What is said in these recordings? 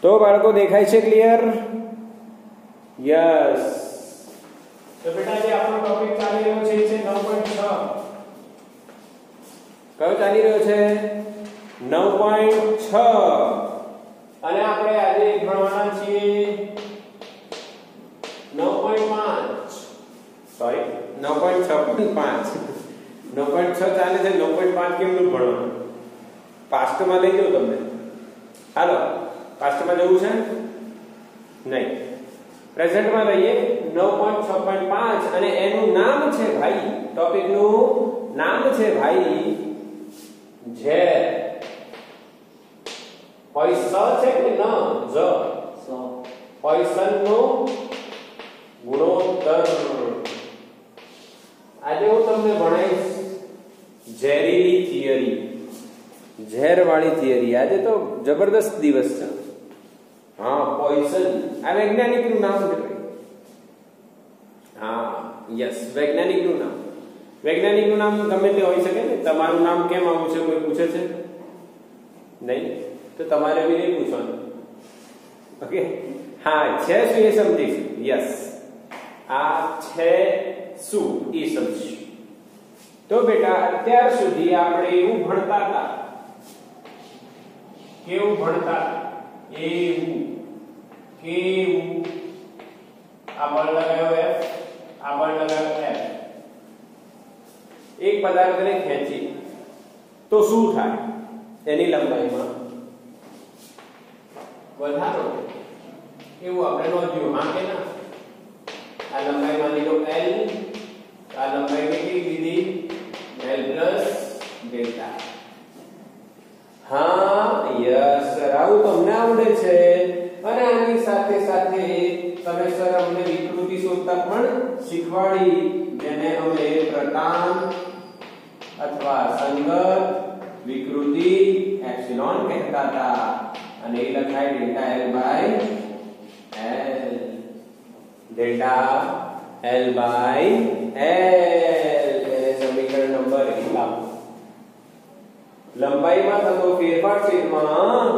તો બાળકો દેખાય છે ક્લિયર? યસ. તો બેટા જે આપણો ટોપિક ચાલી રહ્યો છે એ છે 9.6. કયો ચાલી રહ્યો છે? 9.6. અને આપણે આજે ભણવાના છીએ 9.5. સોરી 9.6.5. 9.6 ચાલે છે, 9.5 કેમનું ભણવાનું? પાસ્ટમાં લઈ જાઉં તમને. હાલો, પાસ્ટમાં જવું છે? નહીં, પ્રેઝન્ટમાં લઈએ. 9.6.5 અને એનું નામ છે ભાઈ, ટોપિકનું નામ છે ભાઈ ઝેર. પોઈસન છે કે ન? જ પોઈસનનો ગુણોત્તર. આજે હું તમને ભણાવીશ ઝેરીલી થિયરી, ઝેરવાળી થિયરી. આજે તો જબરદસ્ત દિવસ છે. હા, પોઈઝન આ વૈજ્ઞાનિકનું નામ છે. હા, યસ, વૈજ્ઞાનિકનું નામ. વૈજ્ઞાનિકનું નામ ગમે તે હોઈ શકે ને. તમારું નામ કેમ આવું છે કોઈ પૂછે છે? નહીં, તો તમારે બી નહીં પૂછવાનું. ઓકે, હા, છે શું એ સમજીશું. યસ, આ છે શું એ સમજીશું. તો બેટા અત્યાર સુધી આપણે એવું ભણતા હતા. કેવું ભણતા? એવું કેવું? આ બળ લગાવ્યો F, આ બળ લગાવ્યો F. એક પદાર્થને ખેંચી તો શું થાય? એની લંબાઈમાં વધારો. એવું આપણે નોંધ્યું. હા કે ના? આ લંબાઈ માની લો L, આ લંબાઈ કેટલી લીધી? L plus delta. હા, યસ સર, આવું તમને આવડે છે. અને આની સાથે સાથે તમે સર અમને વિકૃતિ શોધતા પણ શીખવાડી, જેને અમે પ્રતાપ અથવા સંગત વિકૃતિ એપ્સિલોન કહેતા હતા. અને એ લખાય delta L by L. Delta L by L એ સમીકરણ નંબર 1. લંબાઈમાં થતો ફેરફાર છેદમાં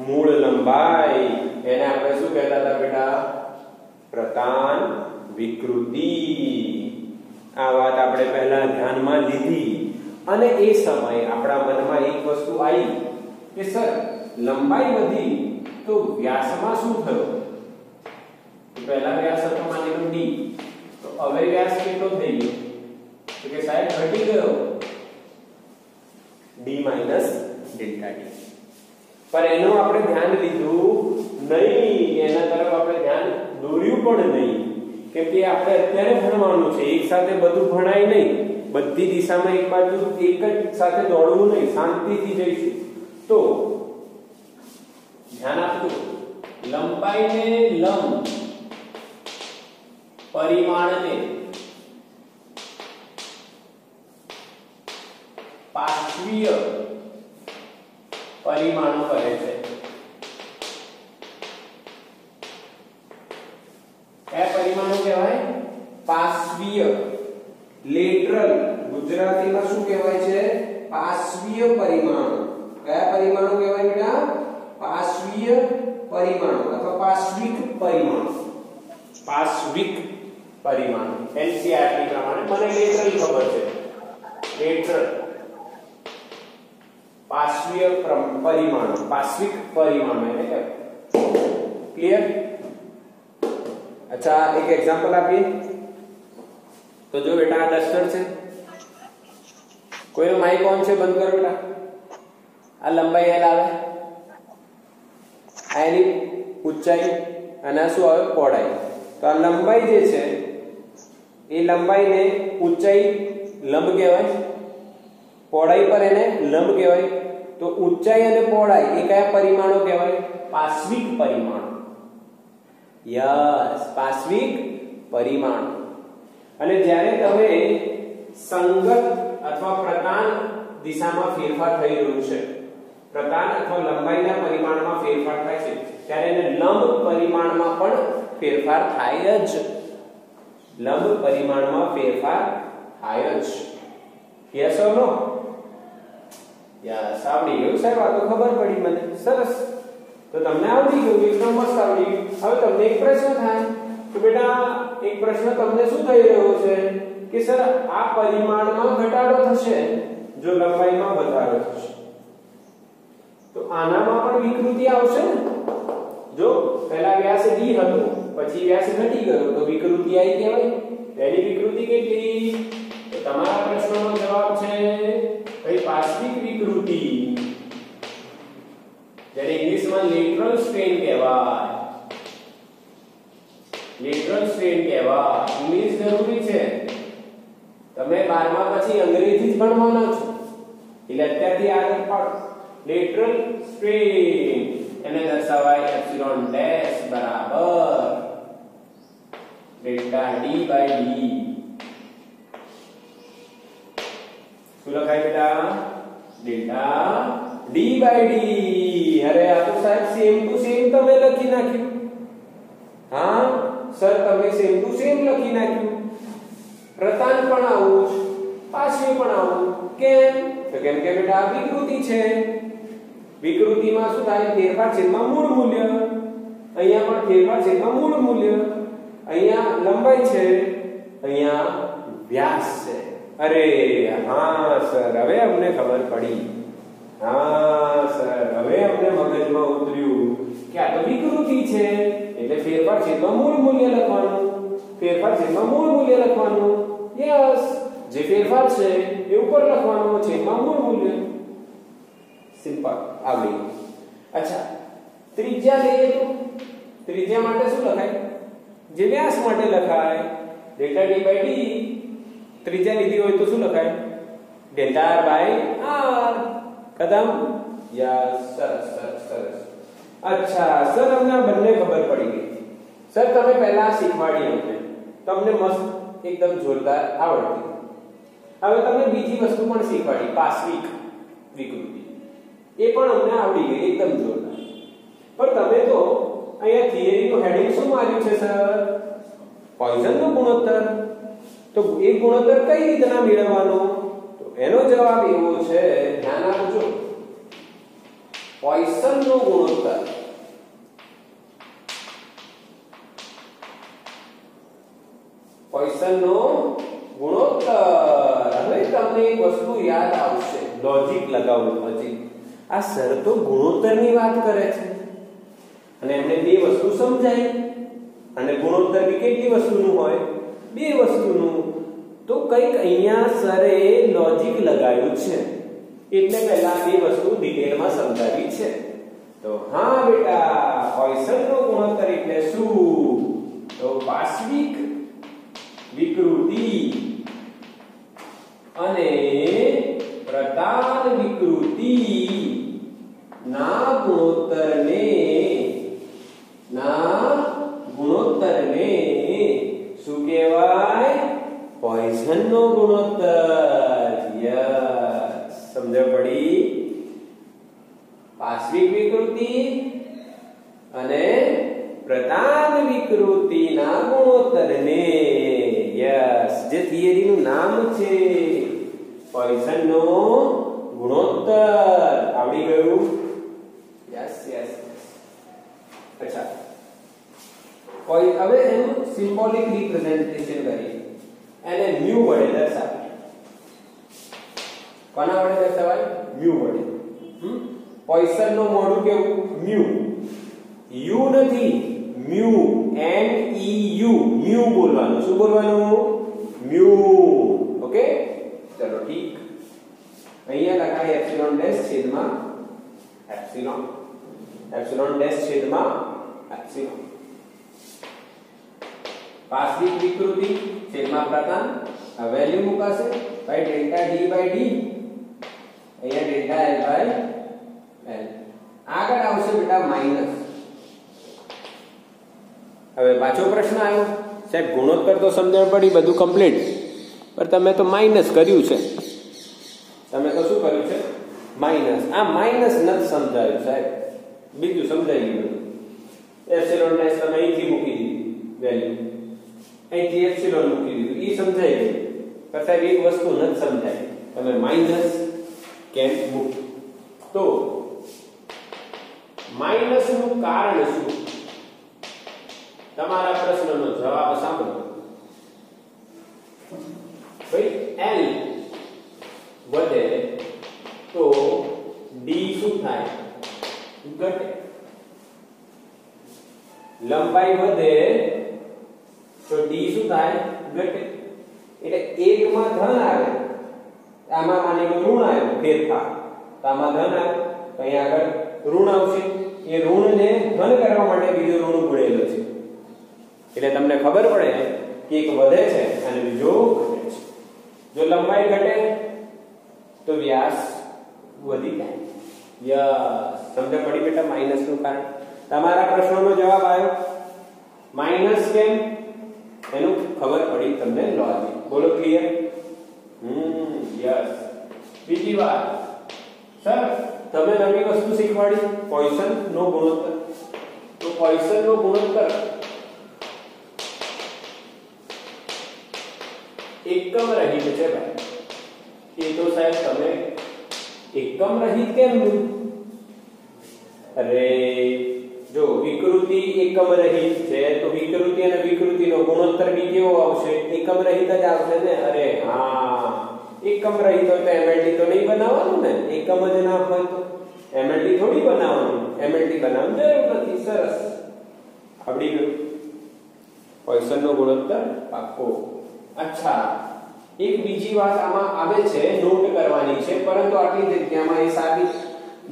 મૂળ લંબાઈ, એને આપણે શું કહેતા હતા બેટા? પ્રતાપ વિકૃતિ. આ વાત આપણે પહેલા ધ્યાનમાં લીધી. અને એ સમયે આપણા મનમાં એક વસ્તુ આવી કે સર લંબાઈ વધી તો વ્યાસમાં શું થયું? પહેલા વ્યાસ હતો માની લો D, તો હવે વ્યાસ કેટલો થઈ ગયો? તો કે સાહેબ ઘટી ગયો D માઈનસ ડેલ્ટા D. પર એનું આપણે ધ્યાન લીધું નહીં, એના તરફ આપણે ધ્યાન દોર્યું પણ નહીં. કેમ કે આપણે અત્યારે ભણવાનું છે, એક સાથે બધું ભણાય નહીં. બધી દિશામાં એક બાજુ એક જ સાથે દોડવું નહીં, શાંતિથી જઈશું. તો ધ્યાન આપજો, લંબાઈને લંબ પરિમાણને પાર્શ્વીય પરિમાણો કહે છે. કયા પરિમાણો કહેવાય? પાર્શ્વીય. લેટરલ ગુજરાતીમાં શું કહેવાય છે? પાર્શ્વીય પરિમાણો. કયા પરિમાણો કહેવાય બેટા? પાર્શ્વીય પરિમાણો અથવા પાર્શ્વિક પરિમાણો. પાર્શ્વિક પરિમાણો. NCERT પ્રમાણે મને લેટરલ ખબર છે. લેટરલ પાર્શ્વીય પરિમાણો, પાર્શ્વિક પરિમાણો એટલે ક્લિયર? અચ્છા, એક એક્ઝામ્પલ આપીએ તો જો બેટા આ ડસ્ટર છે. કોઈનો માઇક ઓન છે? બંધ કરો બેટા. આ લંબાઈ L આવે, આ એની ઊંચાઈ અને આ શું આવે? પહોળાઈ. તો આ લંબાઈ જે છે એ લંબાઈને ઊંચાઈ લંબ કહેવાય, પહોળાઈ પર એને લંબ કહેવાય. તો ઊંચાઈ અને પહોળાઈ એ કયા પરિમાણો કહેવાય? પાર્શ્વિક પરિમાણો. યસ, પાર્શ્વિક પરિમાણો. અને જ્યારે તમે સંગત અથવા પ્રતાપ દિશામાં ફેરફાર થઈ રહ્યું છે, પ્રતાપ અથવા લંબાઈના પરિમાણમાં ફેરફાર થાય છે, ત્યારે એને લંબ પરિમાણમાં પણ ફેરફાર થાય જ. લંબ પરિમાણમાં ફેરફાર થાય જ. Yes or no? યસ, આવડી ગયું સાહેબ. આ તો ખબર પડી મને. સરસ. તો તમને આવડી ગયું, એકદમ મસ્ત આવડી ગયું. હવે તમને એક પ્રશ્ન થાય તો બેટા એક પ્રશ્ન તમને શું થઈ રહ્યો છે કે સર આ પરિમાણમાં ઘટાડો થશે જો લંબાઈમાં વધારો થશે તો આનામાં પણ વિકૃતિ આવશે ને. જો પહેલા વ્યાસ d હતો પછી વ્યાસ ઘટી ગયો તો વિકૃતિ આવી કહેવાય. તેની વિકૃતિ કેટલી? તો તમારા પ્રશ્નનો જવાબ છે ભાઈ પાર્શ્વિક વિકૃતિ, જેને ઇંગ્લિશમાં લેટરલ સ્ટ્રેન કહેવાય. લેટરલ સ્ટ્રેન કહેવાય. ઇંગ્લિશ જરૂરી છે. તમે 12મા પછી અંગ્રેજી જ ભણવાના છો એટલે અત્યારથી આદત પાડો. લેટરલ સ્ટ્રેન એને દર્શાવાય એપ્સિલોન ડેશ બરાબર ડેલ્ટા d બાય d. શું લખાય બેટા? Delta d by d. અરે આ તો સાહેબ સેમ ટુ સેમ તમે લખી નાખ્યું. હા સર તમે સેમ ટુ સેમ લખી નાખ્યું. પ્રતાન પણ આવું જ, પાછળ પણ આવું. કેમ? તો કેમ કે બેટા આ વિકૃતિ છે. વિકૃતિમાં શું થાય? ફેરફાર છેદમાં મૂળ મૂલ્ય. અહીંયા પણ ફેરફાર છેદમાં મૂળ મૂલ્ય. અહીંયા લંબાઈ છે, અહીંયા વ્યાસ છે. અરે હા સર હવે અમને ખબર પડી. હા સર હવે અમને મગજમાં ઉતર્યું કે આ તો વિકૃતિ છે એટલે ફેરફાર છેદમાં મૂળ મૂલ્ય લખવાનું. ફેરફાર છેદમાં મૂળ મૂલ્ય લખવાનું. યસ, જે ફેરફાર છે એ ઉપર લખવાનું, છેદમાં મૂળ મૂલ્ય. સિમ્પલ આવડી. અચ્છા ત્રિજ્યા લઈએ તો ત્રિજ્યા માટે શું લખાય? જે વ્યાસ માટે લખાય ડેલ્ટા d બાય d. ત્રિજ્યા લીધી હોય તો શું લખાય? Delta r by r. Kadam yes, સરસ સરસ સરસ. અચ્છા સર અમને બંને ખબર પડી ગઈ. સર તમે પહેલા શીખવાડી અમને, તમને મસ્ત એકદમ જોરદાર આવડતી. હવે તમને બીજી વસ્તુ પણ શીખવાડી, પાર્શ્વિક વિકૃતિ. એ પણ અમને આવડી ગઈ એકદમ જોરદાર. પણ તમે તો અહીંયા થિયરીનું હેડિંગ શું માર્યું છે સર? પોઈઝનનો ગુણોત્તર. તો એ ગુણોત્તર કઈ રીતના મેળવવાનો? તો એનો જવાબ એવો છે, ધ્યાન આપજો. પોઈસનનો ગુણોત્તર. પોઈસનનો ગુણોત્તર. હવે તમને એક વસ્તુ યાદ આવશે, લોજિક લગાવો. લોજિક. આ સર તો ગુણોત્તરની વાત કરે છે અને એમને બે વસ્તુ સમજાય. અને ગુણોત્તર બી કેટલી વસ્તુનું હોય? બે વસ્તુનું. તો કંઈક અહીંયા સરે લોજિક લગાવ્યું છે એટલે પહેલા બે વસ્તુ ડિટેલમાં સમજાવી છે. તો હા બેટા, પોઈસનનો ગુણોત્તર એટલે શું? તો પાર્શ્વિક વિકૃતિ અને પ્રતાન વિકૃતિ ના ગુણોત્તરને શું કહેવાય? પોઈસનનો ગુણોત્તર. યસ, સમજ પડી? પાર્શ્વિક વિકૃતિ અને પ્રતાન વિકૃતિના ગુણોત્તરને, યસ, જે થિયરીનું નામ છે પોઈસનનો ગુણોત્તર. આવડી ગયું? Yes yes. અચ્છા કોઈ હવે એનું સિમ્બોલિક રિપ્રેઝન્ટેશન કરીએ. એને મ્યુ વડે દર્શાવીએ. કોના વડે દર્શાવાય? મ્યુ વડે. પોઈસનનો મોઢું કેવું? મ્યુ. યુ નથી, મ્યુ. MEU. મ્યુ બોલવાનું. શું બોલવાનું? મ્યુ. ઓકે, ચલો ઠીક. અહીંયા લખાય એપ્સિલોન ડેશ છેદમાં એપ્સિલોન. એપ્સિલોન ડેશ છેદમાં એપ્સિલોન. પાર્શ્વિક વિકૃતિ છેદમાં પ્રતાન. આ વેલ્યુ મુકાશે ભાઈ ડેલ્ટા d બાય d. અહીંયા ડેલ્ટા l બાય l. આગળ આવશે બેટા માઈનસ. હવે પાછો પ્રશ્ન આવ્યો, સાહેબ ગુણોત્તર તો સમજણ પડી, બધું કમ્પ્લીટ, પણ તમે તો માઈનસ કર્યું છે. તમે તો શું કર્યું છે? માઈનસ. આ માઈનસ નથી સમજાયું સાહેબ, બીજું સમજાઈ ગયું. એપ્સિલોન ડેશ તમે અહીંથી મૂકી દીધી વેલ્યુ, અહીંથી એપ્સિલોન મૂકી દીધું, એ સમજાઈ ગયું. પણ સાહેબ એક વસ્તુ નથી સમજાય, તમે માઈનસ કેમ મૂક? તો માઈનસ માઈનસનું કારણ શું? તમારા પ્રશ્નનો જવાબ સાંભળો ભાઈ. L વધે તો D શું થાય? ઘટે. લંબાઈ વધે તો D શું થાય? ઘટે. એટલે એકમાં ધન આવે, આમાં માની લો ઋણ આવ્યો, ફેરફાર. તો આમાં ધન આવે તો અહીં આગળ ઋણ આવશે. એ ઋણને ધન કરવા માટે બીજો ઋણ ગુણેલો છે. એટલે તમને ખબર પડે કે એક વધે છે અને બીજો ઘટે છે. જો લંબાઈ ઘટે તો વ્યાસ વધી જાય. યસ, સમજ પડી બેટા? માઈનસ નું કારણ. તમારા પ્રશ્નનો જવાબ આવ્યો. માઈનસ કેમ એનું ખબર પડી તમને લોજિક. બોલો ક્લિયર? યસ. બીજી વાત, સર તમે નવી વસ્તુ શીખવાડી, પોઈસન નો ગુણોત્તર. તો પોઈસન નો ગુણોત્તર એકમ રહિત છે ભાઈ. એ તો સાહેબ તમે એકમ રહિત કેમ? અરે જો વિકૃતિ એકમ રહિત છે તો વિકૃતિ અને વિકૃતિનો ગુણોત્તર બી કેવો આવશે? એકમ રહિત જ આવશે ને. અરે હા, એકમ રહિત હોય તો એમએલટી તો નહીં બનાવવાનું ને. એકમ જ ના હોય તો એમએલટી થોડી બનાવવાનું. એમએલટી બનાવવાની જરૂર નથી. સરસ, આવડી ગયું. પોઈસનનો ગુણોત્તર પાક્કો. અચ્છા, એક બીજી વાત આમાં આવે છે, નોટ કરવાની છે, પરંતુ આટલી જગ્યામાં એ સાબિત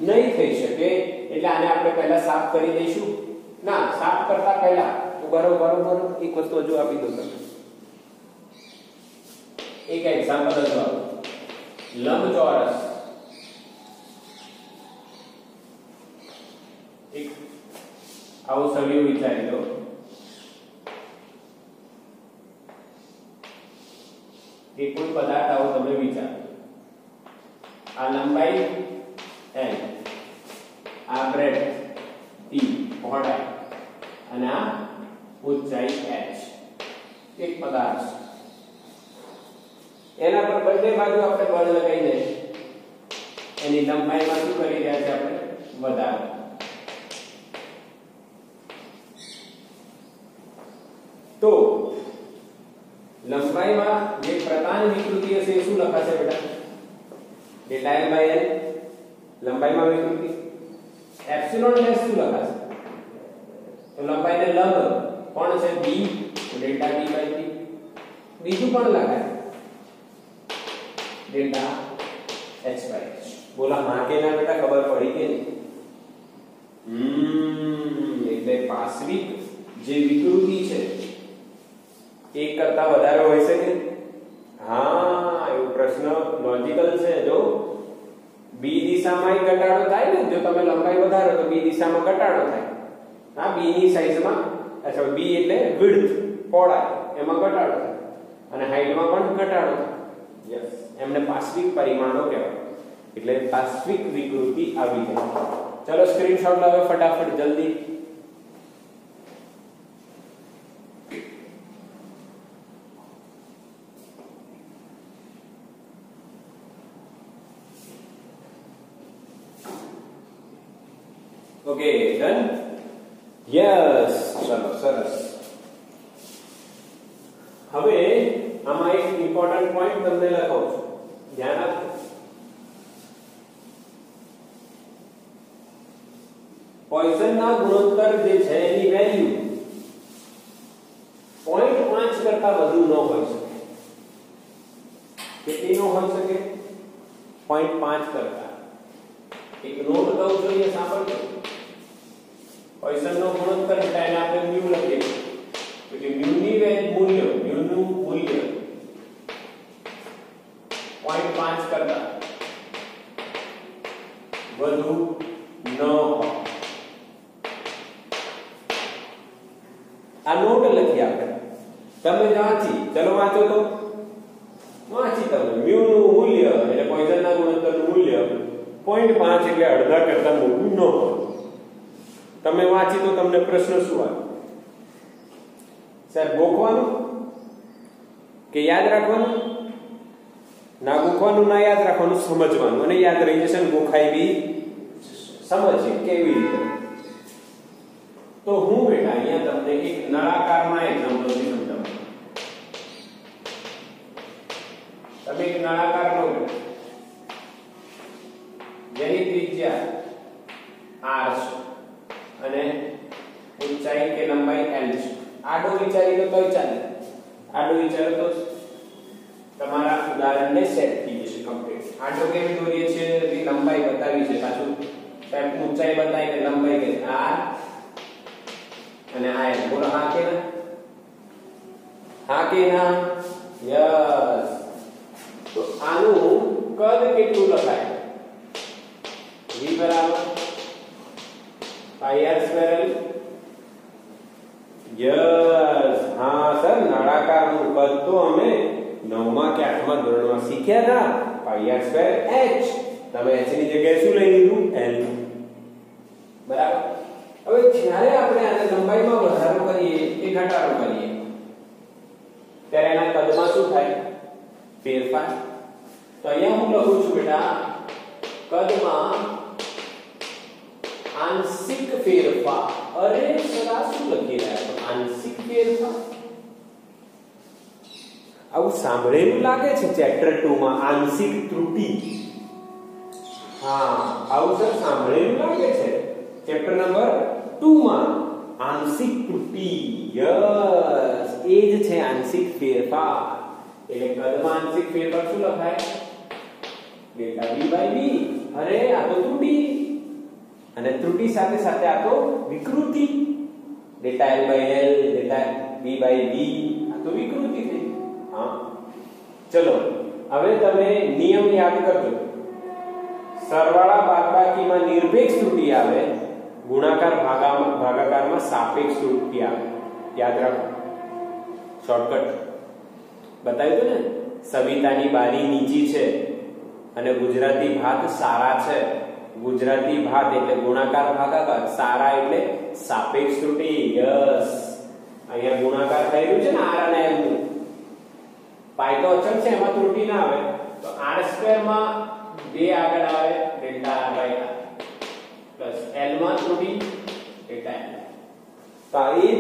નહીં થઈ શકે. એટલે આને આપણે પહેલા સાફ કરી દઈશું. ના, સાફ કરતા પહેલા બરોબર એક વસ્તુ હજુ આપી દો તમે. એક એક્ઝામ્પલ હજુ આપો. લંબચોરસ એક આવો સળિયો વિચારી લો. એક કોઈ પદાર્થ આવો તમે વિચારો. આ લંબાઈ l, આ બ્રેડ t, પહોળાઈ, અને આ ઊંચાઈ h. એક પદાર્થ એના પર બંને બાજુ આપણે બળ લગાવીને એની લંબાઈમાં શું કરી રહ્યા છે? આપણે વધારો. તો લંબાઈમાં જે પ્રધાન વિકૃતિ હશે એ શું લખાશે બેટા? Delta l by l. લંબાઈમાં વિકૃતિ. એપ્સિલોન ડેશ શું લખાશે? તો લંબાઈને લંબ કોણ છે? b, delta b by t. બીજું પણ લખાય ડેલ્ટા h બાય h. બોલા હા કે ના બેટા? ખબર પડી કે નહીં? એટલે પાર્શ્વિક જે વિકૃતિ છે એક કરતા વધારે હોઈ શકે. હા, એવો પ્રશ્ન લોજિકલ છે. જો બી દિશામાં ઘટાડો થાય ને, જો તમે લંબાઈ વધારો તો બી દિશામાં ઘટાડો થાય. હા, બી ની સાઈઝમાં, અથવા બી એટલે વિડ્થ, પહોળાઈ, એમાં ઘટાડો થાય અને હાઈટમાં પણ ઘટાડો થાય. યસ, એમને પાર્શ્વિક પરિમાણો કહેવાય. એટલે પાર્શ્વિક વિકૃતિ આવી જાય. ચલો સ્ક્રીનશોટ લો ફટાફટ જલ્દી. Okay, done. યસ, ચલો સરસ. હવે આમાં એક ઇમ્પોર્ટન્ટ પોઈન્ટ તમને લખાવું છું, ધ્યાન આપજો. પોઈસનના ગુણોત્તર જે છે એની વેલ્યુ 0.5 કરતા વધુ ન હોઈ શકે. કેટલી ન હોઈ શકે? 0.5 કરતા. એક નોટ દઉં જોઈએ, સાંભળજો. પોઈસનનો ગુણોત્તર એટલે આપણે મ્યુ લખીએ. એટલે મ્યુની મૂલ્ય, મ્યુનું મૂલ્ય 0.5 કરતા વધુ ન હોય. આ નોટ લખી આપણે. તમે વાંચી, ચલો વાંચો તો. વાંચી તમે. મ્યુનું મૂલ્ય એટલે પોઈસનના ગુણોત્તરનું મૂલ્ય 0.5 એટલે અડધા કરતા મોટું ન હોય. તમે વાંચી તો તમને પ્રશ્ન શું આવે? સાહેબ ગોખવાનું કે યાદ રાખવાનું? ના ગોખવાનું, ના યાદ રાખવાનું, સમજવાનું. અને યાદ રહી જશે ને ગોખાઈ બી સમજીએ કેવી રીતે. તો હું બેટા અહીંયા તમને એક નળાકારમાં એક્ઝામ્પલ થી સમજાવું. તમે એક નળાકાર લો જેની ત્રિજ્યા r છે અને ઊંચાઈ કે લંબાઈ l છે. આડો વિચારી લો તોય ચાલે, આડો વિચારો તો તમારા ઉદાહરણને સેટ થઈ જશે કમ્પ્લીટ. આડો કેમ દોરીએ છે એ લંબાઈ બતાવી છે, પાછું સાહેબ ઊંચાઈ બતાવી કે લંબાઈ કે r અને આ બોલો હા કે ના, હા કે ના, યસ. તો આનું કદ કેટલું લખાય? v બરાબર pi r square l. Yes, હા સર, નળાકારનું કદ તો અમે 9મા કે 8મા ધોરણમાં શીખ્યા હતા, pi r સ્ક્વેર h. તમે h ની જગ્યાએ શું લઈ લીધું? l. બરાબર. હવે જ્યારે આપણે આને લંબાઈમાં વધારો કરીએ કે ઘટાડો કરીએ ત્યારે એના કદમાં શું થાય? ફેરફાર. તો અહીંયા હું લખું છું બેટા કદમાં આંશિક ફેરફાર. અરે સર આ શું લખી રહ્યા છો? આંશિક ફેરફાર. આવું સાંભળેલું લાગે છે ચેપ્ટર 2 માં આંશિક ત્રુટિ. હા, આવું સર સાંભળેલું લાગે છે ચેપ્ટર નંબર 2 માં આંશિક ત્રુટિ. યસ, એ જ છે આંશિક ફેરફાર. એટલે કદમાં આંશિક ફેરફાર શું લખાય? Delta v by v. અરે આ તો ત્રુટિ, અને ત્રુટિ સાથે સાથે આ તો વિકૃતિ. Delta l by l, delta v by v, આ તો વિકૃતિ થઈ. હા, ચલો હવે તમે નિયમ યાદ કરજો. સરવાળા બાદબાકીમાં નિરપેક્ષ ત્રુટિ આવે, ગુણાકાર ભાગાકારમાં સાપેક્ષ ત્રુટિ આવે. યાદ રાખો, શોર્ટકટ બતાવ્યું હતું ને. સવિતાની બારી નીચી છે અને ગુજરાતી ભાત સારા છે. ગુજરાતી ભાત એટલે ગુણાકાર ભાગાકાર, સારા એટલે સાપેક્ષ ત્રુટિ. યસ, અહીંયા ગુણાકાર થઈ રહ્યું છે ને r અને l નું. પાઈ તો અચળ છે, એમાં ત્રુટિ ના આવે. તો r² માં 2 આગળ આવે delta r by r plus l માં ત્રુટિ ડેલ્ટા l. તો આ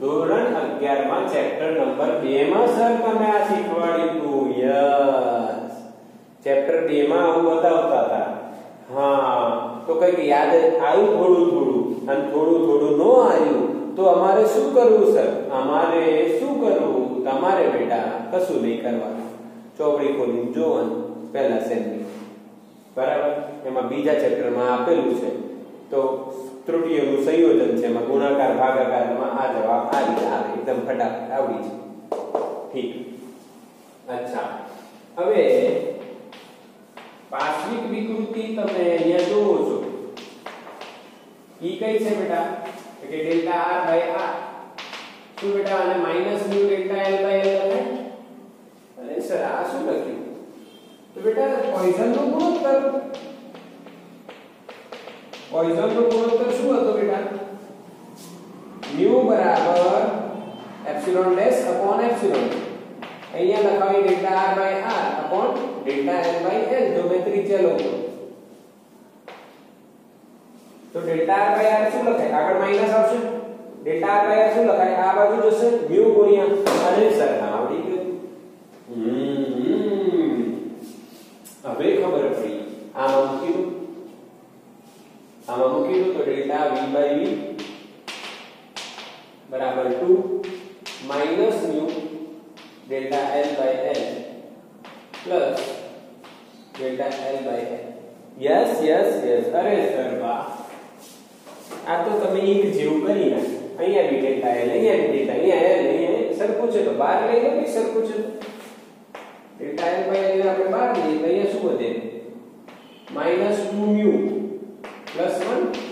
ધોરણ 11 માં ચેપ્ટર નંબર 2 માં સર તમે આ શીખવાડ્યું હતું. યસ, ચેપ્ટર 2 માં આવું બતાવતા હતા. હા, તો કઈક યાદ આવ્યું થોડું થોડું, અને થોડું થોડું ન આવ્યું તો અમારે શું કરવું સર? અમારે શું કરવું? તમારે બેટા કશું નહીં કરવાનું. ચોપડી ખોલીને જોવાનું પહેલા સેમની. બરાબર. એમાં બીજા ચેપ્ટરમાં આપેલું છે તો ત્રુટિઓનું સંયોજન છે, એમાં ગુણાકાર ભાગાકારમાં આ જવાબ આ રીતે આવે. એકદમ ફટાફટ આવડી છે. ઠીક. અચ્છા, હવે પાર્શ્વિક વિકૃતિ તમે અહીંયા જોવો છો. ઈ કઈ છે બેટા? કે ડેલ્ટા r બાય r. શું બેટા? અને minus nu delta l by l લખાય. અરે સર આ શું લખ્યું? તો બેટા પોઈઝનનો ગુણોત્તર. પોઈઝનનો ગુણોત્તર શું હતો બેટા? મ્યુ બરાબર એપ્સિલોન ડેશ અપોન એપ્સિલોન. અહીંયા લખાવી delta r by r upon delta l by l. જો મેં ત્રિજ્યા લઉં તો ડેલ્ટા r બાય r શું લખાય? આગળ માઈનસ આવશે. ડેલ્ટા r બાય r શું લખાય? આ બાજુ જશે મ્યુ ગુણ્યા. અરે સર આવડી ગયું. હવે ખબર પડી. આમાં મૂકી દો, આમાં મૂકી દો તો ડેલ્ટા v બાય v બરાબર 2 minus mu delta l by l plus delta l by l. Yes yes yes. અરે સર વાહ, આ તો તમે એક જેવું કરી નાખ્યું. અહીંયા બી ડેલ્ટા l, અહીંયા બી ડેલ્ટા, અહીંયા l, અહીંયા સરખું છે તો બહાર લઈ લો. કે સરખું છે ડેલ્ટા l બાય l આપણે બહાર લઈએ તો અહીંયા શું વધે? Minus 2 mu plus 1.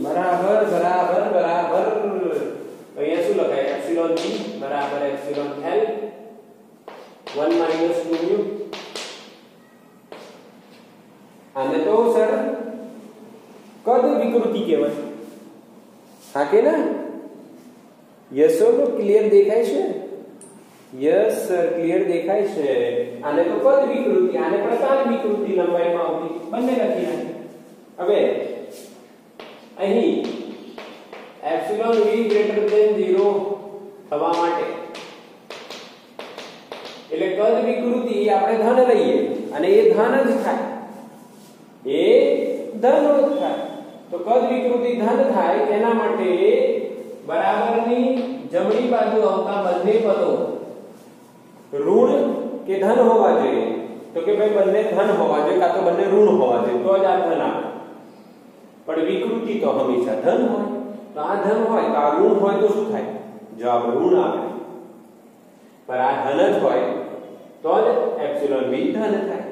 બરાબર બરાબર બરાબર. અહીંયા શું લખાય? એપ્સિલોન g બરાબર એપ્સિલોન l 1 માઈનસ 2 મ્યુ. આને તો સર કદ વિકૃતિ કહેવાય. હા કે ના? Yes or no? ક્લિયર દેખાય છે? યસ સર, ક્લિયર દેખાય છે. આને તો કદ વિકૃતિ, આને પ્રકાંડ વિકૃતિ લંબાઈમાં આવતી. બંને લખી નાખી. હવે અહીં એપ્સિલોન v ગ્રેટર ધેન 0 થવા માટે એટલે કદ વિકૃતિ આપણે ધન લઈએ અને એ ધન જ થાય, એ ધન જ થાય. તો કદ વિકૃતિ ધન થાય તેના માટે બરાબરની જમણી બાજુ આવતા બંને પદો ઋણ કે ધન હોવા જોઈએ. તો કે ભાઈ બંને ધન હોવા જોઈએ કાં તો બંને ઋણ હોવા જોઈએ તો જ આ ધન આવે. પણ વિકૃતિ તો હંમેશા ધન હોય. તો આ ધન હોય તો આ ઋણ હોય તો શું થાય? જવાબ ઋણ આવે. પર આ ધન જ હોય તો જ એપ્સિલોન v ધન થાય.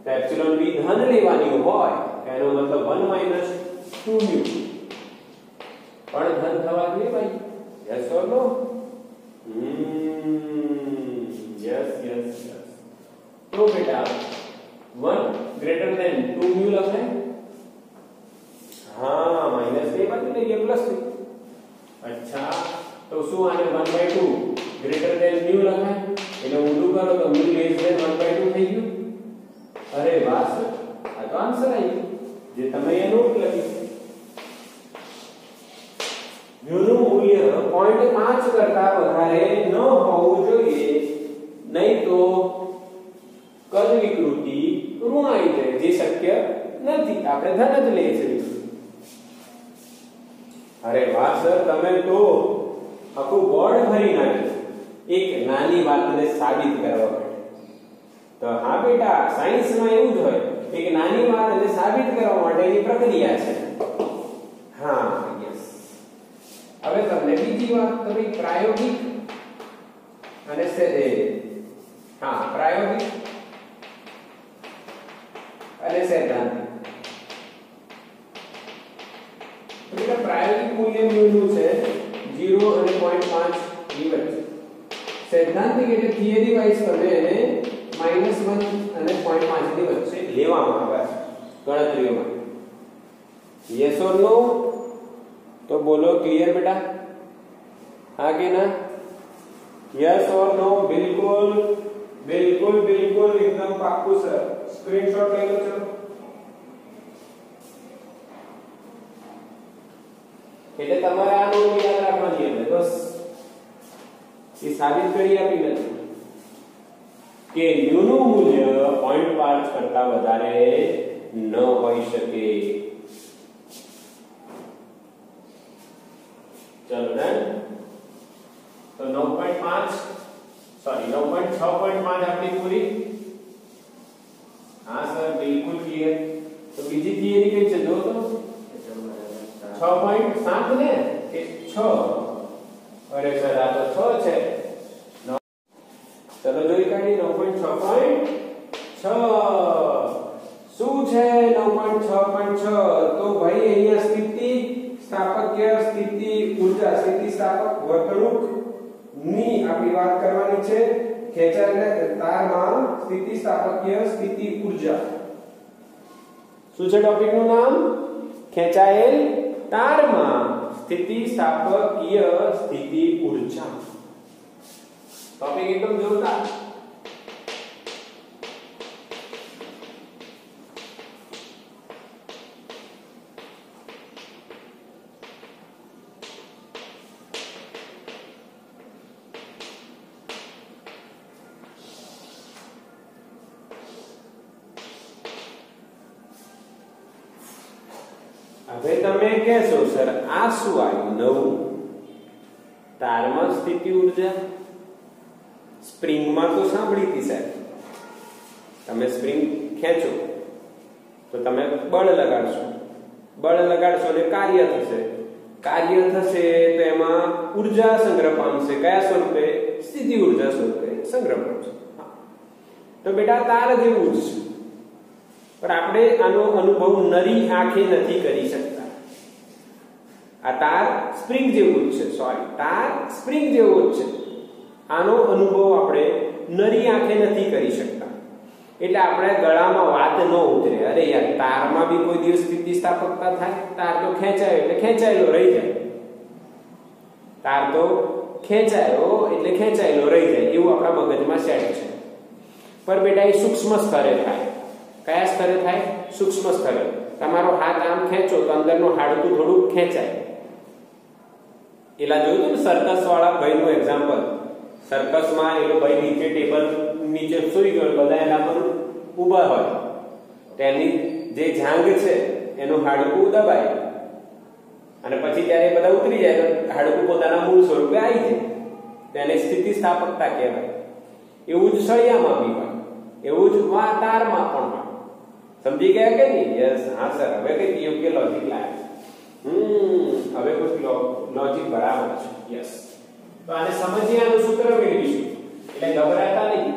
તો એપ્સિલોન v ધન લેવાની હોય એનો મતલબ 1 માઈનસ 2 પણ ધન થવા જોઈએ ભાઈ. Yes or no? Yes yes yes. તો બેટા 1 ગ્રેટર ધેન 2 મ્યુ લખાય. હા માઈનસ એ બાજુ લઈએ પ્લસ. અચ્છા તો શું આને 1/2 ગ્રેટર ધેન મ્યુ લખાય? એટલે ઊંધું કરો તો મ્યુ લેસ ધેન 1/2 થઈ ગયું. અરે વાહ સર, આ તો આન્સર આવી ગયો જે તમે એ નોટ લખી. મ્યુનું મૂલ્ય 0.5 કરતા વધારે ન હોવું જોઈએ, નહીં તો કદ વિકૃતિ ઋણ આવી જાય જે શક્ય નથી. આપણે ધન જ લઈએ છીએ. અરે વાહ સર, તમે તો આખું બોર્ડ ભરી નાખ્યું એક નાની વાતને સાબિત કરવા માટે. તો હા બેટા, સાયન્સમાં એવું જ હોય, એક નાની વાતને સાબિત કરવા માટેની પ્રક્રિયા છે. હા યસ. હવે તમને બીજી વાત તો ભાઈ પ્રાયોગિક અને પ્રાયોગિક અને સૈદ્ધાંતિક. એટલે પ્રાયોગિક મૂલ્ય મ્યુનું છે 0 અને 0.5 ની વચ્ચે. સૈદ્ધાંતિક એટલે થિયરી વાઇઝ તમે એને -1 અને 0.5 ની વચ્ચે લેવામાં આવે છે ગણતરીઓમાં. યસ ઓર નો? તો બોલો ક્લિયર બેટા? હા કે ના? યસ ઓર નો? બિલકુલ બિલકુલ બિલકુલ એકદમ પાક્કું સર. સ્ક્રીનશોટ લઈ લો. ચલો એટલે તમારે આ નોટ યાદ રાખવાની છે. બસ એ સાબિત કરી આપી નથી કે મ્યુનું મૂલ્ય 0.5 કરતા વધારે ન હોઈ શકે. ચલો ને, તો 9.6.5 આપણી પૂરી. હા સર બિલકુલ ક્લિયર. તો બીજી થિયરી કઈ છે જો તો 6.7 ને કે 6? અરે સર આ તો 6 છે. ચલો જોઈ કાઢી 9.6.6 શું છે? 9.6.6 તો ભાઈ અહીંયા સ્થિતિ સ્થાપકીય, સ્થિતિ ઊર્જા, સ્થિતિ સ્થાપક વર્તણૂક ની આપણી વાત કરવાની છે. ખેંચાયેલ તારમાં સ્થિતિ સ્થાપકીય, સ્થિતિ ઊર્જા. શું છે ટોપિક નું નામ? ખેંચાયેલ તારમાં સ્થિતિ સ્થાપકીય, સ્થિતિ ઊર્જા. ટોપિક એકદમ જોરદાર. હવે તમે કહેશો સર આ શું આવ્યું નવું? તારમાં સ્થિતિ ઊર્જા. સ્પ્રિંગમાં તો સાંભળી હતી સાહેબ. તમે સ્પ્રિંગ ખેંચો તો તમે બળ લગાડશો, બળ લગાડશો અને કાર્ય થશે. કાર્ય થશે તો એમાં ઊર્જા સંગ્રહ પામશે. કયા સ્વરૂપે? સ્થિતિ ઊર્જા સ્વરૂપે સંગ્રહ પામશે. તો બેટા તાર જેવું જ છે, પણ આપણે આનો અનુભવ નરી આંખે નથી કરી શકતા. આ તાર સ્પ્રિંગ જેવું જ છે. સોરી, તાર સ્પ્રિંગ જેવું જ છે. આનો અનુભવ આપણે નરી આંખે નથી કરી શકતા. એટલે આપણે ગળામાં વાત ન ઉતરે. અરે યાર, તારમાં બી કોઈ દિવસ સ્થિતિ સ્થાપકતા થાય? તાર તો ખેંચાયો એટલે ખેંચાયેલો રહી જાય. તાર તો ખેંચાયો એટલે ખેંચાયેલો રહી જાય એવું આપણા મગજમાં સેટ છે. પર બેટા એ સૂક્ષ્મ સ્તરે થાય. કયા સ્તરે થાય? સૂક્ષ્મ સ્તરે તમારો હાથ આમ ખેંચો તો અંદરનું હાડકું થોડું ખેંચાય. એલા જોયું ને સર્કસ વાળા ભાઈનું એક્ઝામ્પલ. સર્કસમાં એનો ભાઈ નીચે ટેબલ નીચે સૂઈ ગયો, બધા એના પર ઊભા હોય, તેની જે જાંઘ છે એનું હાડકું દબાય અને પછી જ્યારે બધા ઉતરી જાય તો હાડકું પોતાના મૂળ સ્વરૂપે આવી જાય. તેને સ્થિતિસ્થાપકતા કહેવાય. એવું જ સળિયામાં બી હોય, એવું જ તારમાં પણ હોય. સમજી ગયા કે નહીં? યસ. હા સર, હવે કઈ યોગ્ય લોજિક લાયા. હવે કોઈ લોજિક બરાબર છે. યસ. તો આને સમજ્યાનું સૂત્ર મેળવીશું એટલે ગભરાતા નહીં.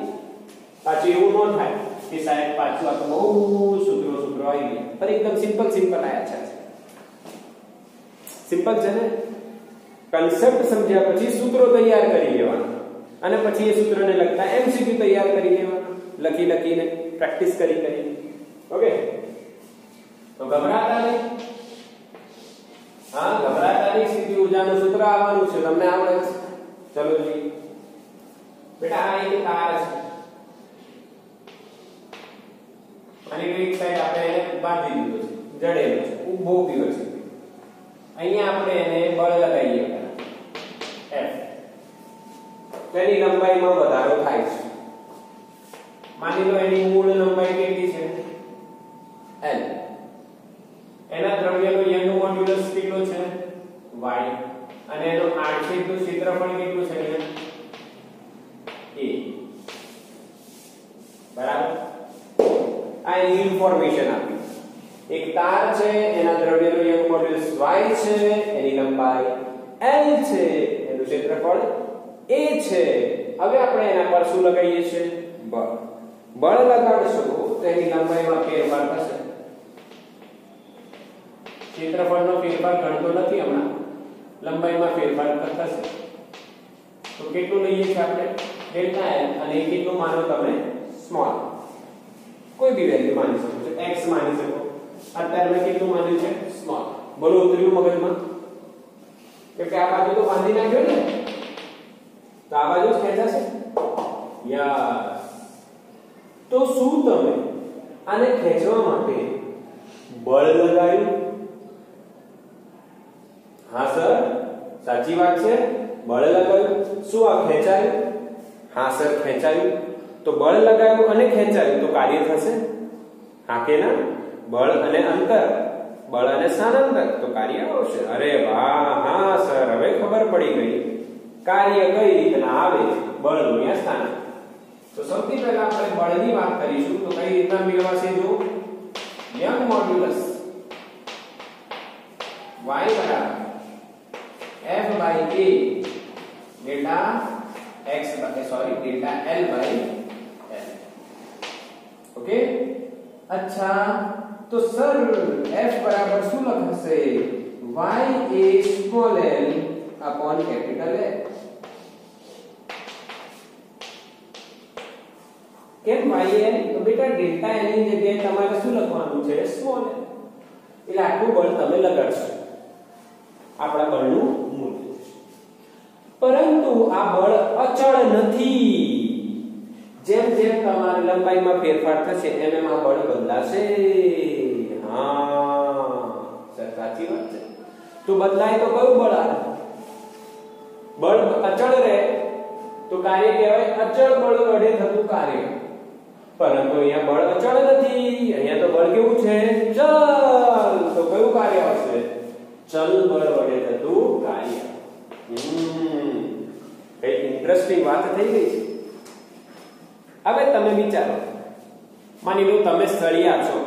પાછું એવું ન થાય કે સાહેબ પાછું આ તો બહુ સૂત્રો આવી ગયા. પણ એકદમ સિમ્પલ આયા છે. સિમ્પલ છે ને? કન્સેપ્ટ સમજ્યા પછી સૂત્રો તૈયાર કરી લેવાના અને પછી એ સૂત્રને લગતા એમસીક્યુ તૈયાર કરી લેવાના, લખીને પ્રેક્ટિસ કરી. ઓકે, તો ગભરાતા નહીં. હા, ગભરાતા નહીં. સ્થિતિ ઊર્જાનું સૂત્ર આવવાનું છે, તમને આવડે છે. ચલો જોઈએ. બેટા આ એક તાર છે અને એક સાઈડ આપણે બાંધી દીધો છે, જડેલો છે, ઊભો પીવો છે. અહીંયા આપણે એને બળ લગાવીએ F. તેની લંબાઈમાં વધારો થાય છે. માની લો એની મૂળ લંબાઈ કેટલી છે? L. એના દ્રવ્યનો યંગ મોડ્યુલસ કેટલો છે? Y. અને એનો આંશિકનું ક્ષેત્રફળ કેટલું છે? A. બરાબર. આ ઇન્ફોર્મેશન આપી. એક તાર છે, એના દ્રવ્યનો યંગ મોડ્યુલસ y છે, એની લંબાઈ L છે, એનું ક્ષેત્રફળ A છે. હવે આપણે એના પર શું લગાવીએ છીએ? બળ લગાડશો તો એની લંબાઈમાં ફેરફાર થશે. ક્ષેત્રફળનો ફેરફાર ગણતો નથી હમણાં, લંબાઈમાં ફેરફાર થશે. તો કેટલું લઈએ છીએ આપણે? Delta L. અને કેટલું માનો તમે? સ્મોલ. કોઈ બી વેલ્યુ માની શકો છો, x માની શકો. અત્યારે મેં કેટલું માન્યું છે? સ્મોલ. બોલો ઉતર્યું મગજમાં? કે આ બાજુ તો બાંધી નાખ્યો ને, તો આ બાજુ જ ખેંચાશે. યસ. તો શું તમે આને ખેંચવા માટે બળ લગાવ્યું? હા સર, સાચી વાત છે, બળ લગાવ્યું. શું આ ખેંચાયું? હા સર, ખેંચાયું. તો બળ લગાવ્યું અને ખેંચાયું તો કાર્ય થશે? હા કે ના? બળ અને અંતર, બળ અને સ્થાનાંતર તો કાર્ય આવશે. અરે વાહ, હા સર, હવે ખબર પડી ગઈ કાર્ય કઈ રીતના આવે, બળનું યા સ્થાનાંતર. તો સૌથી પહેલા આપણે બળની વાત કરીશું. તો કઈ રીતના મેળવાશે? જો યંગ મોડ્યુલસ y બરાબર F by A delta x delta L by L. Okay, અચ્છા, તો સર F બરાબર શું લખશે? y a small l upon capital L. કેમ y l? તો બેટા ડેલ્ટા L ની જગ્યાએ તમારે શું લખવાનું છે? Small l. એટલે આટલું બળ તમે લગાડશો, આપણા બળનું મૂલ્ય. પરંતુ આ બળ અચળ નથી. જેમ જેમ તમારી લંબાઈમાં ફેરફાર થશે એમ આ બળ બદલાશે. હા સર, સાચી વાત છે. તો બદલાય તો કયું બળ આવે? બળ અચળ રહે તો કાર્ય કહેવાય અચળ બળ વડે થતું કાર્ય. પરંતુ અહીંયા બળ અચળ નથી, અહીંયા તો બળ કેવું છે? ચલ. તો કયું કાર્ય આવશે? ચલ બળ વડે થતું કાર્ય. કઈ ઇન્ટરેસ્ટિંગ વાત થઈ ગઈ છે. હવે તમે વિચારો, માની લો તમે સળિયા છો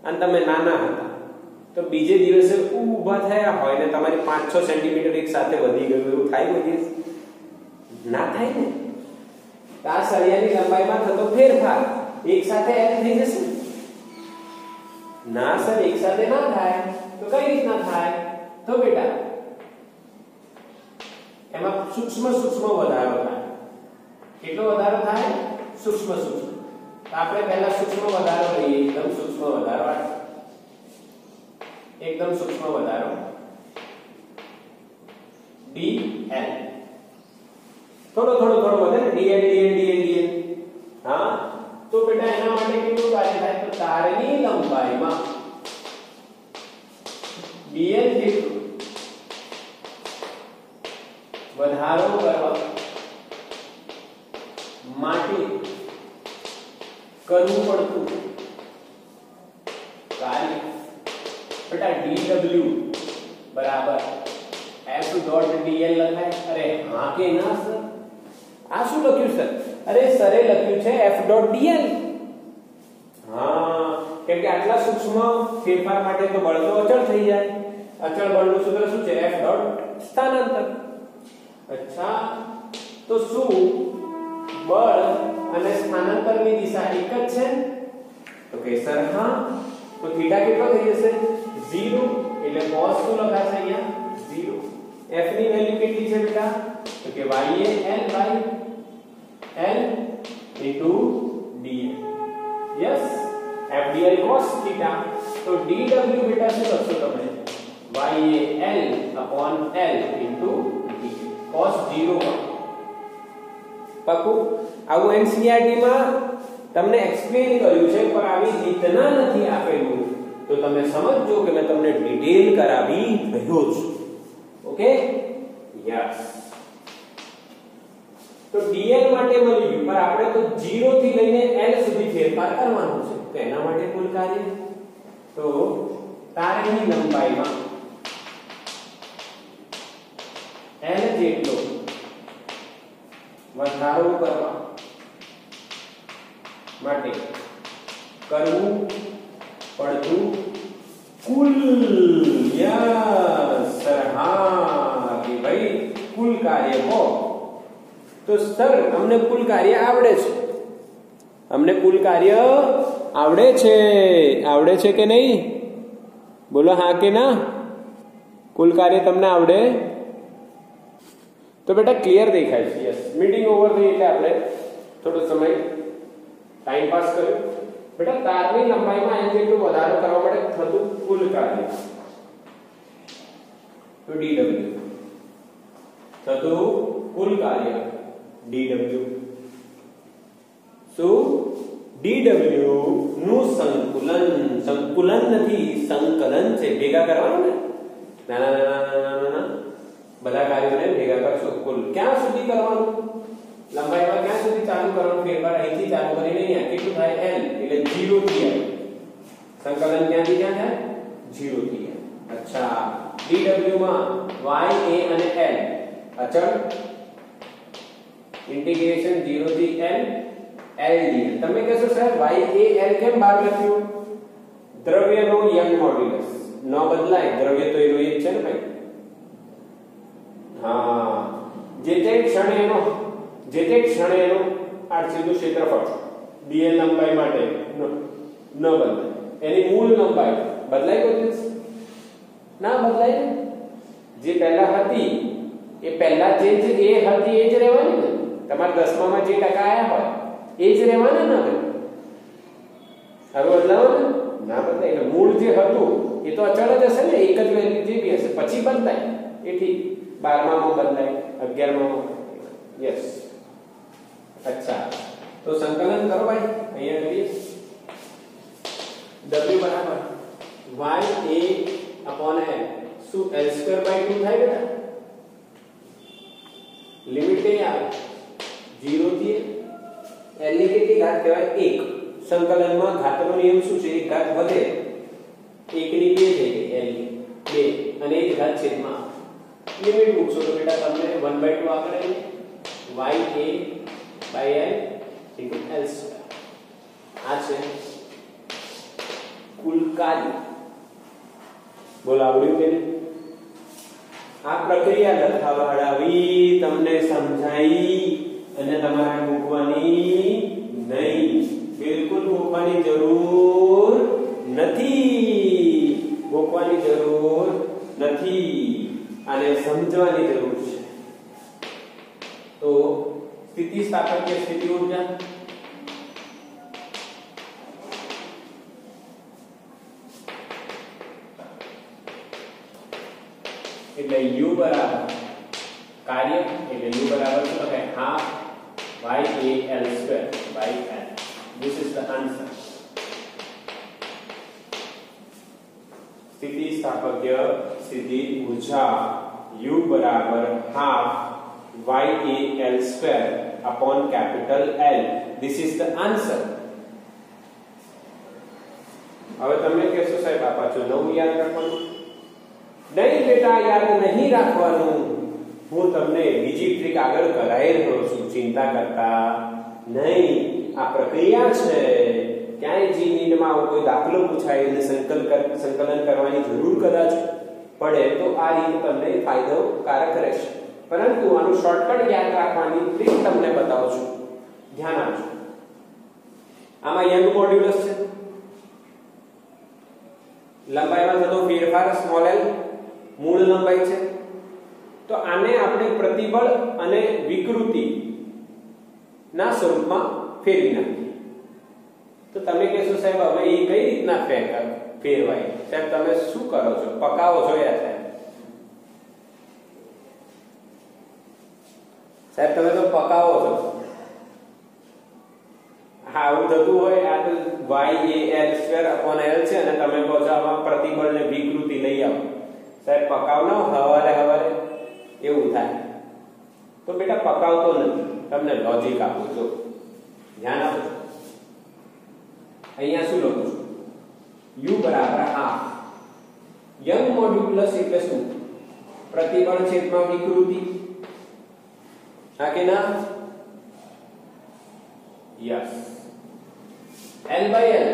અને તમે નાના હતા, તો બીજે દિવસે ઊભા થયા હોય ને તમારી 5-6 સેન્ટીમીટર એક સાથે વધી ગયું, એવું થાય કોઈ દિવસ? ના થાય ને. આ સળિયાની લંબાઈમાં થતો ફેરફાર એક સાથે એડ થઈ જશે? ના સર, એક સાથે ના થાય. તો કઈ રીતના થાય? તો બેટા એમાં સૂક્ષ્મ વધારો થાય. કેટલો વધારો થાય? સૂક્ષ્મ. તો આપણે પહેલા સૂક્ષ્મ વધારો લઈએ. એકદમ સૂક્ષ્મ વધારો, એકદમ સૂક્ષ્મ વધારો dl. થોડો વધે ને, dl. હા, તો તો બેટા એના માટે કેટલું કાર્ય થાય? તો તારની લંબાઈમાં dl જેટલું વધારો કરવા માટે કરવું પડતું કાર્ય બેટા dw બરાબર f ડોટ dl લખાય. અરે હા કે ના સર? આ શું લખ્યું સર? અરે સરે લખ્યું છે f ડોટ dl. હા, કેમ કે આટલા સૂક્ષ્મ ફેરફાર માટે તો બળ તો અચળ થઈ જાય. અચળ બળનું સૂત્ર શું છે? f ડોટ સ્થાનાંતર. અચ્છા, તો શું બળ અને સ્થાનાંતરની દિશા એક જ છે? તો કે સર હા. તો થીટા કેટલો થઈ જશે? 0. એટલે cos શું લખાશે અહીંયા? 0. f ની વેલ્યુ કેટલી છે બેટા? તો કે y A l by l into dl. Yes, f dl cos theta. તો dw બેટા શું લખશો તમે? y એ l upon l into dl. cos 0 માં પાકું. આવું NCERT માં તમને એક્સપ્લેન કર્યું છે, પણ આવી રીતના નથી આપેલું. તો તમે સમજજો કે મેં તમને ડિટેલ કરાવી રહ્યો છું. ઓકે? યસ. તો dl માટે મળી ગયું, પણ આપણે તો 0 થી લઈને l સુધી ફેરફાર કરવાનો છે. તો એના માટે કુલ કાર્ય તો તારની લંબાઈમાં l જેટલો વધારો કરવા માટે કરવું પડતું કુલ. યસ સર, હા કે ભાઈ કુલ કાર્ય હો. તો સર અમને કુલ કાર્ય આવડે છે. અમને કુલ કાર્ય આવડે છે. આવડે છે કે નહીં? બોલો હા કે ના? કુલ કાર્ય તમને આવડે? તો બેટા ક્લિયર દેખાય છે. યસ, મીટિંગ ઓવર થઈ એટલે આપણે થોડો સમય ટાઈમ પાસ કર્યો. બેટા તારની લંબાઈમાં n જેટલું વધારો કરવા માટે થતું કુલ કાર્ય તો dw. થતું કુલ કાર્ય dw. શું? dw નું સંકુલન. સંકુલન નથી, સંકલન છે. ભેગા કરવાનું ને, નાના નાના નાના બધા કાર્યોને ભેગા કરશો. કુલ ક્યાં સુધી કરવાનું? લંબાઈમાં ક્યાં સુધી ચાલુ કરવાનું ફેરફાર? અહીંથી ચાલુ કરીને અહીંયા કેટલું થાય? l. એટલે 0 થી l. સંકલન ક્યાંથી ક્યાં થાય? 0 થી l. અચ્છા, dw માં y a અને l અચળ. ઇન્ટિગ્રેશન 0 થી l l dl. તમે કહેશો સર y a l કેમ બહાર લખ્યું? દ્રવ્યનો યંગ મોડ્યુલસ ન બદલાય. દ્રવ્ય તો એનો એક છે ને ભાઈ. હા, જે તે ક્ષણે એનો આડછેદનું ક્ષેત્રફળ dl લંબાઈ માટે ન બદલાય. એની મૂળ લંબાઈ બદલાય કોઈ દિવસ? ના બદલાય. જે પહેલા હતી એ પહેલા જે હતી એ જ રહેવાની ને. તમારા 10માં જે ટકા આયા હોય એ જ રહેવાના ને. હવે બદલાવાનું ના બદલાય. એટલે મૂળ જે હતું એ તો અચળ જ હશે ને, એક જ વેલ્યુ જે બી હશે. પછી બદલાય એ ઠીક. 12માં બદલાય, 11માં. યસ. અચ્છા, તો સંકલન કરો ભાઈ. અહીંયા કરીએ. w બરાબર y a upon l. શું l²/2 થાય બેટા? લિમિટ એ આવે 0 થી l ની કેટલી ઘાત કહેવાય? 1. સંકલનમાં ઘાતનો નિયમ શું છે? એક ઘાત વધે, 1 ની 2 થઈ ગઈ, l ની 2 અને એક ઘાત છેદમાં લિમિટ મૂકશો તો બેટા તમને 1/2 આગળ આવી y a/l into l². આ છે કુલ કાર્ય. બોલ આવડ્યું કે? આ પ્રક્રિયા લખાવડાવી, તમને સમજાઈ અને તમારે મૂકવાની નહીં. બિલકુલ મૂકવાની જરૂર નથી. મૂકવાની જરૂર નથી. આને સમજવાની જરૂર છે. તો સ્થિતિસ્થાપક સ્થિતિ ઊર્જા એટલે u બરાબર કાર્ય એટલે u બરાબર શું લખાય? Half y a l² by l. This is the answer. स्थिति स्थापक्य स्थिति ऊर्जा U बराबर half YAL² upon capital L. This is the answer. હવે તમે કહેશો સાહેબ આ પાછું નવું યાદ રાખવાનું? નહીં બેટા, યાદ નહીં રાખવાનું. હું તમને બીજી ટ્રીક આગળ કરાવી રહ્યો છું, ચિંતા કરતા નહીં. આ પ્રક્રિયા છે. ક્યાંય જીનીમાં કોઈ દાખલો પૂછાય એટલે સંકલન કરવાની જરૂર કદાચ પડે તો આ રીત તમને ફાયદાકારક રહેશે. પરંતુ આનું શોર્ટકટ યાદ રાખવાની ટ્રીક તમને બતાવું છું. ધ્યાન આપજો. આમાં યંગ મોડ્યુલસ છે, લંબાઈમાં થતો ફેરફાર સ્મોલ l મૂળ લંબાઈ છે. તો આને આપણે પ્રતિબળ અને વિકૃતિ ના સ્વરૂપમાં ફેરવી નાખીએ. તો તમે કહેશો સાહેબ હવે એ કઈ રીતના ફેરવાય? સાહેબ તમે શું કરો છો? પકાવો છો યાર સાહેબ તમે તો પકાવો છો. હા, આવું થતું હોય. આ તો YAL² upon L છે અને તમે કહો છો આમાં પ્રતિબળ ને વિકૃતિ લઈ આવો. સાહેબ પકાવ ના હવારે એવું થાય. તો બેટા પકાવતો નથી, તમને લોજિક આપું છું, ધ્યાન આપજો. અહીંયા શું લખું છું? U બરાબર હાફ. યંગ મોડ્યુલસ એટલે શું? પ્રતિબળ છેદમાં વિકૃતિ. હા કે ના? યસ. L/L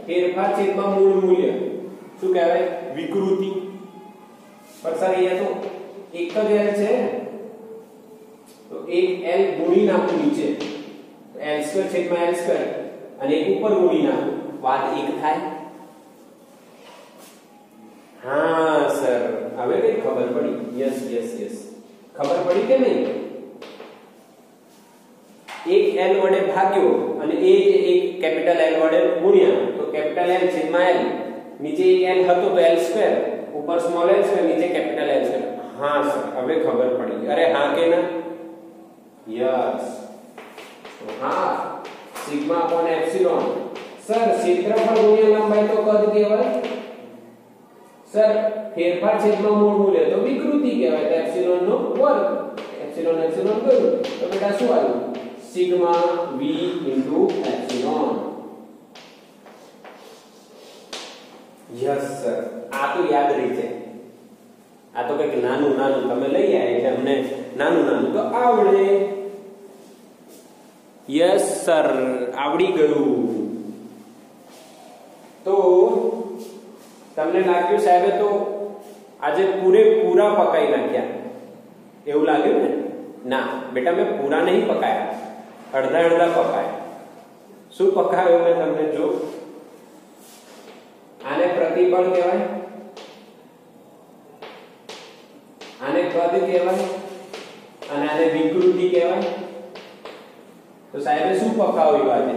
ફેરફાર છેદમાં મૂળ મૂલ્ય શું કહેવાય? વિકૃતિ. પણ સર અહીંયા તો એક જ L છે, તો એક L ગુણી નાખું નીચે, L² છેદમાં L² અને એક ઉપર ગુણી નાખું, વાત એક થાય. હા સર, હવે કઈ ખબર પડી? યસ યસ યસ, ખબર પડી કે નહીં? એક L વડે ભાગ્યો અને એ એક કેપિટલ L વડે ગુણ્યા, તો કેપિટલ L છેદમાં L, નીચે એક L હતો તો L², ઉપર સ્મોલ l², નીચે કેપિટલ L². હા સર, હવે ખબર પડી. અરે હા કે ના? યસ. તો હા, સિગ્મા અપોન એપ્સિલોન. સર ક્ષેત્રફળ ગુણ્યા લંબાઈ તો કદ કહેવાય. સર ફેરફાર છેદમાં મૂળ મૂલ્ય તો વિકૃતિ કહેવાય. તો એપ્સિલોન નો વર્ગ, એપ્સિલોન વર્ગ. તો બેટા શું આવ્યું? Sigma v into epsilon. Yes sir, આ તો યાદ રહી છે. આ તો કઈક નાનું તમે લઈ આવ્યા એટલે અમને નાનું તો આવડે. યસ સર, આવડી ગયું. તો તમને લાગ્યું સાહેબે તો આજે પૂરેપૂરા પકાઈ નાખ્યા એવું લાગ્યું ને? ના બેટા, મેં પૂરા નહીં પકાયા, અડધા પકાયા. શું પકાવ્યું મેં તમને? જો આને પ્રતિબળ કહેવાય, આને કદ કહેવાય અને આને વિકૃતિ કહેવાય. તો સાહેબે શું પકાવ્યું આજે?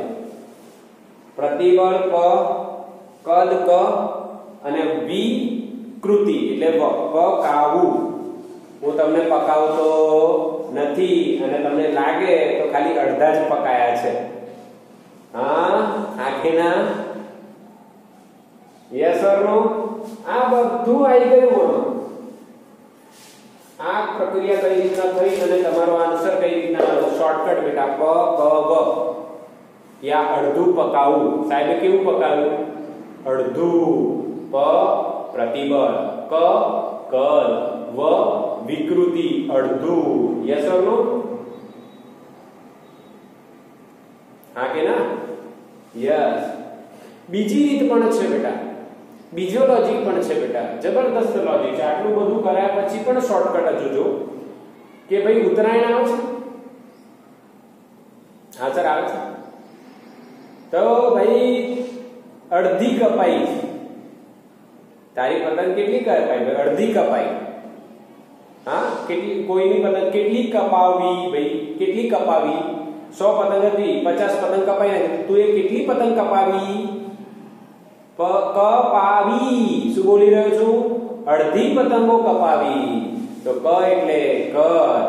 પ્રતિબળ ક, કદ ક અને વિકૃતિ એટલે પકાવવું. હું તમને પકાવતો નથી અને તમને લાગે તો ખાલી અડધા જ પકાયા છે. હા આખીના યસ ઓર નો? આ બધું આવી ગયું. આ પ્રક્રિયા કઈ રીતના થઈ અને તમારો આન્સર કઈ રીતના? શોર્ટકટ બેટા, પ ક વ. યા અડધું પકાવું. સાહેબે કેવું પકાવ્યું? અડધું. પ પ્રતિબળ, ક કદ, વ વિકૃતિ, અડધું. યસ ઓર નો? હા કે ના? યસ. બીજી રીત પણ છે બેટા, બીજો લોજિક પણ છે બેટા, જબરદસ્ત લોજિક છે. આટલું બધું કર્યા પછી પણ શોર્ટકટ જોજો કે ભાઈ ઉત્તરાયણ આવે છે. હા સર આવે છે. તો ભાઈ અડધી કપાઈ. તારી પતંગ કેટલી કપાઈ? ભાઈ અડધી કપાઈ. હા, કેટલી? કોઈની પતંગ કેટલી કપાવી? ભાઈ કેટલી કપાવી? 100 પતંગ હતી, 50 પતંગ કપાઈ નાખી. તું એ કેટલી પતંગ કપાવી? કપાવી. શું બોલી રહ્યો છું? અડધી પતંગો કપાવી. તો ક એટલે કદ,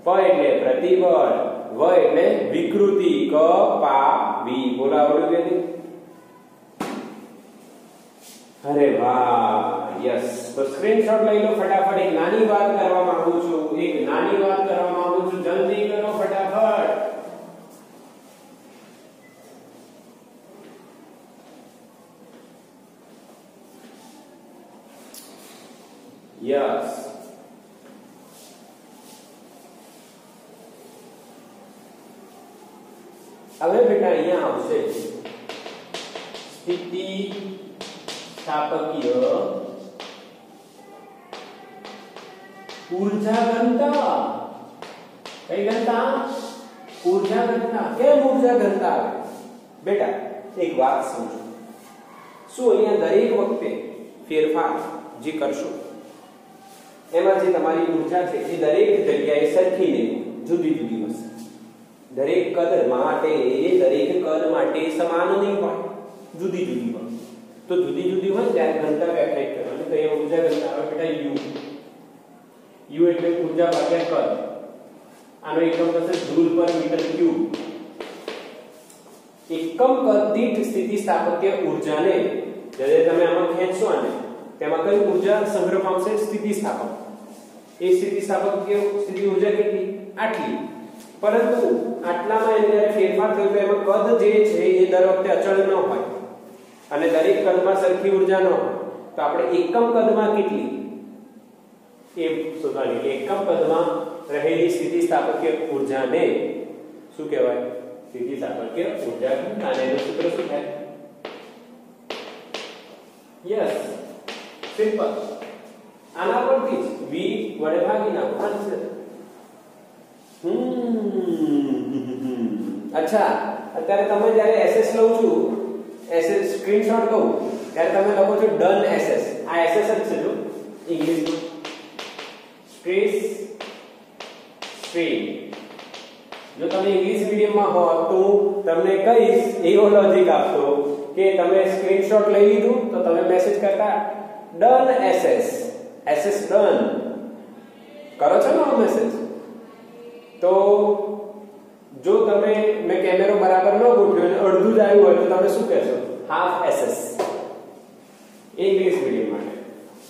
પ એટલે પ્રતિબળ, વ એટલે વિકૃતિ. કપાવી. બી. બોલો આવડ્યું કે નહીં? અરે વાહ, યસ. તો સ્ક્રીનશોટ લઈ લો ફટાફટ. એક નાની વાત કરવા માંગુ છું, જલ્દી કરો ફટાફટ. યસ. હવે બેટા અહીંયા આવશે સ્થિતિ સ્થાપકીય ऊर्जा घनता. कई घनता? ऊर्जा घनता. કેમ ऊर्जा घनता આવે? બેટા એક વાત સમજો. શું અહીંયા દરેક વખતે ફેરફાર જે કરશો એમાં જે તમારી ઊર્જા છે એ દરેક જગ્યાએ સરખી નહીં, જુદી જુદી હશે. દરેક કદ માટે સમાન નહીં હોય, જુદી જુદી હોય. તો જુદી જુદી હોય ત્યારે ઘનતા વ્યાખ્યાયિત કરવાની. તો અહીંયા ઊર્જા ઘનતા આવે બેટા U. U એટલે ઊર્જા ભાગ્યા કદ. આનો એકમ થશે જૂલ પર મીટર ક્યુબ. એકમ કદ દીઠ સ્થિતિસ્થાપકીય ઊર્જાને જ્યારે તમે આમાં ખેંચશો આને, તેમાં કઈ ઊર્જા સંગ્રહ પામશે? સ્થિતિસ્થાપક. એ સ્થિતિસ્થાપકીય સ્થિતિ ઊર્જા કેટલી? આટલી. પરંતુ આટલામાં એને જ્યારે ફેરફાર થયો તો એમાં કદ જે છે એ દર વખતે અચળ ન હોય અને દરેક કદમાં સરખી ઊર્જા ન હોય. તો આપણે એકમ કદમાં કેટલી એ શોધવાની. એકમ કદમાં રહેલી સ્થિતિસ્થાપકીય ઊર્જાને શું કહેવાય? સ્થિતિસ્થાપકીય ઊર્જા ઘનતા. અને એનું સૂત્ર શું થાય? Yes, simple. આના પરથી જ v વડે ભાગી નાખો. અચ્છા, અત્યારે તમે જ્યારે SS લઉં છું, SS સ્ક્રીનશોટ કહું ત્યારે તમે લખો છો ડન SS. આ SS જ છે જો ઇંગ્લિશમાં. Stress strain. જો તમે ઇંગ્લિશ મીડિયમમાં હો તો તમને કહીશ એવો લોજિક આપતો કે તમે સ્ક્રીનશોટ લઈ લીધું તો તમે મેસેજ કરતા ડન SS. SS ડન કરો છો ને મેસેજ. તો જો તમે મેં કેમેરો બરાબર ન ગોઠવ્યો અને અડધું જ આવ્યું હોય તો તમે શું કહેશો? Half SS. ઇંગ્લિશ મીડિયમ માટે.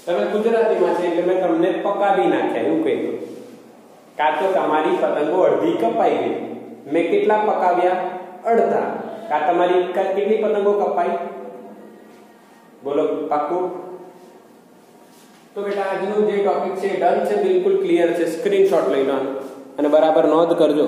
તમે ગુજરાતીમાં છે એટલે મેં તમને પકાવી નાખ્યા એવું કહી દઉં. કાં તો તમારી પતંગો અડધી કપાઈ ગઈ. મેં કેટલા પકાવ્યા? અડધા. કાં તમારી કેટલી પતંગો કપાઈ? બોલો પાક્કું? તો બેટા આજનો જે ટોપિક છે ડન છે, બિલકુલ ક્લિયર છે. સ્ક્રીનશોટ લઈ લો અને બરાબર નોંધ કરજો.